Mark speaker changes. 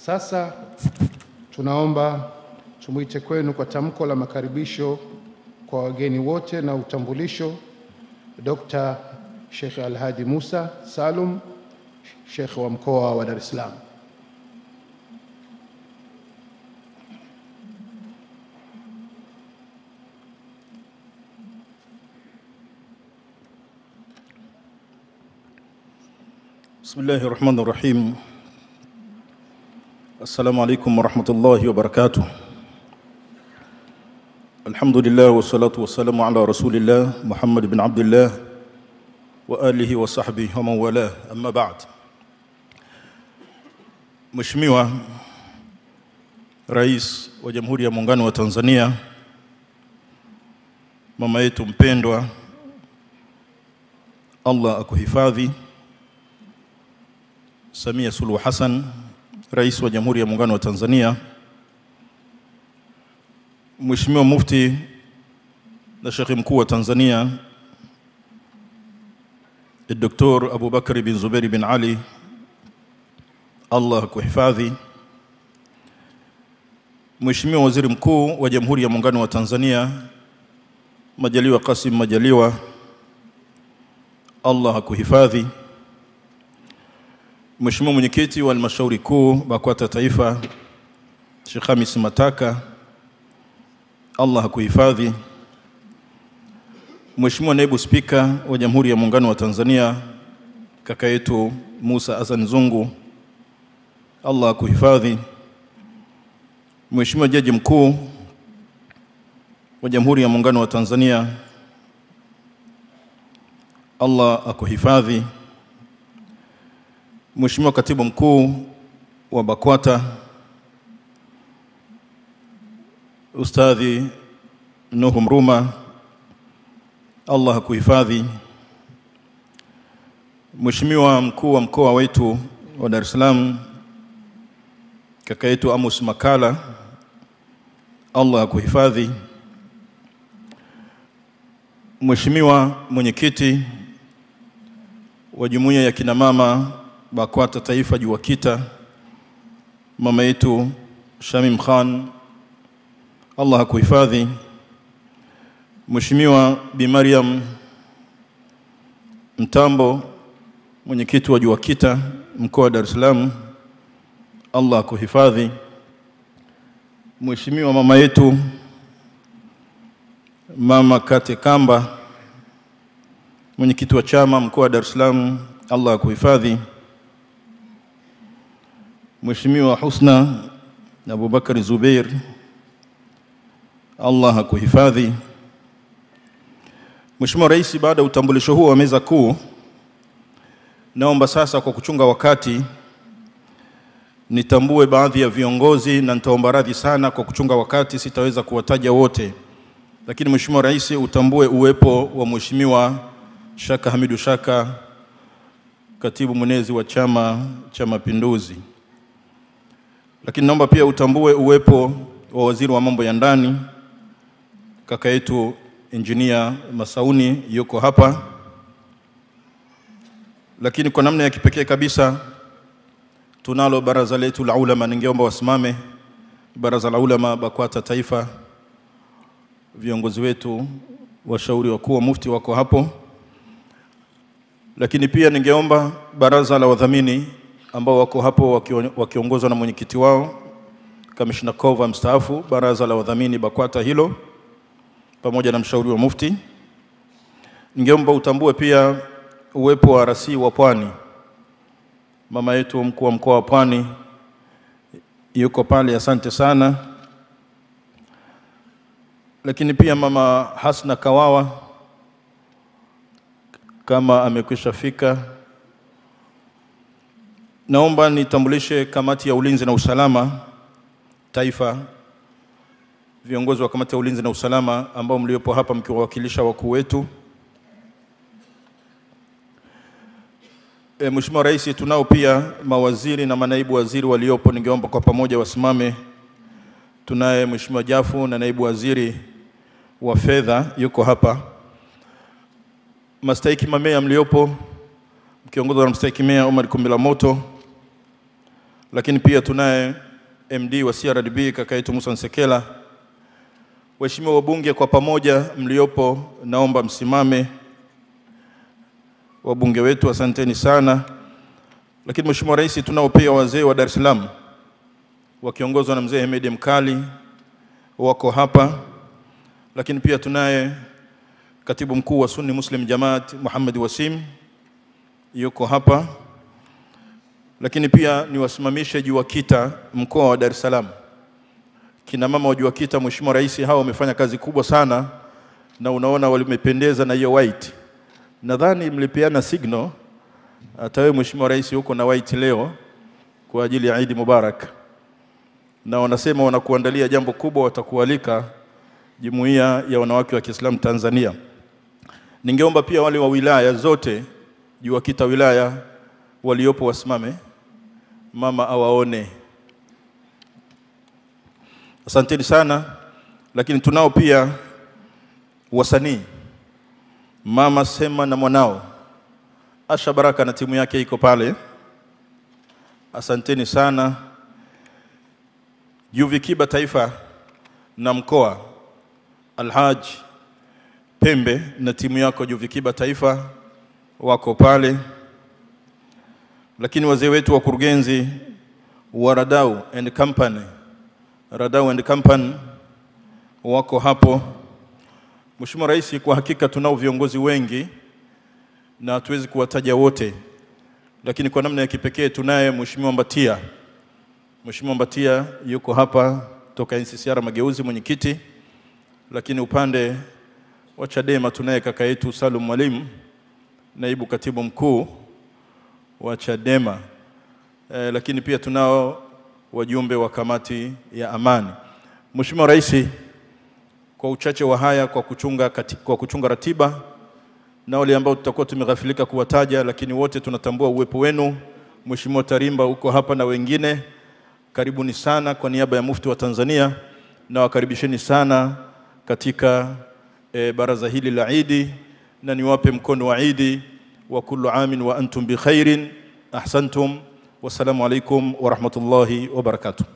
Speaker 1: Sasa tunaomba tumuite kwenu kwa tamko la makaribisho kwa wageni wote na utambulisho Dr. Sheikh Al-Hadi Musa Salum, Sheikh wa mkoa wa Dar es Salaam.
Speaker 2: Bismillahir Rahmanir Rahim. Assalamu alaikum warahmatullahi wabarakatuh. Alhamdulillah wassalatu wassalamu ala rasulillah Muhammad bin Abdullah wa alihi wa sahbihi wa man wala, amma ba'd. Mheshimiwa Rais wa Jamhuri ya Muungano wa Tanzania, mama yetu mpendwa, Allah akuhifadhi, Samia Suluhu Hassan, Rais wa Jamhuri ya Muungano wa Tanzania, Mheshimiwa Mufti na Sheikh Mkuu wa Tanzania Dr. Abu Bakr bin Zubair bin Ali, Allah kuhifadhi, Mheshimiwa Waziri Mkuu wa Jamhuri ya Muungano wa Tanzania Majaliwa Kassim Majaliwa, Allah kuhifadhi, Mheshimiwa Mwenyekiti wa Halmashauri Kuu BAKWATA Taifa Sheikh Hamis Mataka, Allah kuhifadhi, Mheshimiwa Naibu Spika wa Jamhuri ya Muungano wa Tanzania kaka yetu Musa Hassan Zungu, Allah kuhifadhi, Mheshimiwa Jaji Mkuu wa Jamhuri ya Muungano wa Tanzania, Allah akuhifadhi, Mheshimiwa Katibu Mkuu wa BAKWATA Ustadhi Nuhu Mruma, Allah kuhifadhi, Mheshimiwa Mkuu wa Mkoa wetu wa Dar es Salaam kaka yetu Amos Makala, Allah kuhifadhi, Mheshimiwa Mwenyekiti wa Jumuiya ya kina mama BAKWATA Taifa JUWAKITA mama yetu Shamim Khan, Allah kuhifadhi, Mheshimiwa Bi Mariam Mtambo, Mwenyekiti wa JUWAKITA mkoa wa Dar es Salaam, Allah kuhifadhi, Mheshimiwa mama yetu Mama Kate Kamba, Mwenyekiti wa chama mkoa wa Dar es Salaam, Allah kuhifadhi, Mheshimiwa Husna Abu Bakr Zubair, Allah kuhifadhi. Mheshimiwa Rais, baada ya utambulisho huo wa meza kuu, naomba sasa kwa kuchunga wakati nitambue baadhi ya viongozi, na nitaomba radhi sana kwa kuchunga wakati sitaweza kuwataja wote. Lakini Mheshimiwa Rais, utambue uwepo wa Mheshimiwa Shaka Hamidu Shaka, Katibu Mwenezi wa Chama cha Mapinduzi. Lakini naomba pia utambue uwepo wa Waziri wa Mambo ya Ndani kaka yetu Engineer Masauni, yuko hapa. Lakini kwa namna ya kipekee kabisa tunalo baraza letu la ulama, ningeomba wasimame. Baraza la ulama BAKWATA Taifa, viongozi wetu, washauri wakuu wa mufti wako hapo. Lakini pia ningeomba baraza la wadhamini ambao wako hapo wakiongozwa na mwenyekiti wao Commissioner Kova mstaafu, baraza la wadhamini BAKWATA hilo pamoja na mshauri wa mufti. Ningeomba utambue pia uwepo wa RC wa Pwani, mama yetu mkuu wa mkoa wa Pwani yuko pale, asante sana. Lakini pia mama Hasna Kawawa kama amekwisha fika. Naomba nitambulishe kamati ya ulinzi na usalama taifa, viongozi wa kamati ya ulinzi na usalama ambao mliopo hapa mkiwakilisha wakuu wetu. Mheshimiwa Rais, tunao pia mawaziri na manaibu waziri waliopo, ningeomba kwa pamoja wasimame. Tunaye Mheshimiwa Jafu na naibu waziri wa fedha yuko hapa. Mastahiki mamea mliopo mkiongozwa na mstahiki meya Omar Kumbila Moto. lakini pia tunaye MD wa CRDB kaka yetu Musa Nsekela. Waheshimiwa wabunge kwa pamoja mliopo, naomba msimame. Wabunge wetu asanteni sana. Lakini Mheshimiwa Rais, tunao pia wazee wa Dar es Salaam wakiongozwa na mzee Hemedi Mkali wako hapa. Lakini pia tunaye katibu mkuu wa Sunni Muslim Jamaat Muhammad Wasim yuko hapa. Lakini pia niwasimamishe JUAKITA mkoa wa Dar es Salaam. Kina mama wa JUAKITA, Mheshimiwa Rais, hao wamefanya kazi kubwa sana na unaona walimependeza na hiyo white. Nadhani mlipeana signal, hata wewe Mheshimiwa Rais uko na white leo kwa ajili ya Eid Mubarak. Na wanasema wanakuandalia jambo kubwa, watakualika Jumuiya ya Wanawake wa Kiislamu Tanzania. Ningeomba pia wale wa wilaya zote, JUAKITA wilaya waliopo wasimame, mama awaone. Asanteni sana. Lakini tunao pia wasanii, Mama Sema na mwanao Asha Baraka na timu yake iko pale. Asanteni sana. JUVIKIBA taifa na mkoa, Alhaji Pembe na timu yako JUVIKIBA taifa wako pale. Lakini wazee wetu wakurugenzi wa Radau and Company wako hapo. Mheshimiwa Rais, kwa hakika tunao viongozi wengi na hatuwezi kuwataja wote, lakini kwa namna ya kipekee tunaye Mheshimiwa Mbatia. Mheshimiwa Mbatia yuko hapa toka NCCR Mageuzi, mwenyekiti. Lakini upande wa Chadema tunaye kaka yetu Salum Mwalimu, naibu katibu mkuu wa Chadema. Lakini pia tunao wajumbe wa kamati ya amani. Mheshimiwa Rais, kwa uchache wa haya, kwa kuchunga ratiba na wale ambao tutakuwa tumeghafilika kuwataja, lakini wote tunatambua uwepo wenu. Mheshimiwa Tarimba uko hapa na wengine, karibuni sana kwa niaba ya Mufti wa Tanzania, na wakaribisheni sana katika baraza hili la Eid, na niwape mkono wa Eid wa kullu amin wa antum bi khairin. Ahsantum. Wassalamu alaikum wa rahmatullahi wa barakatuh.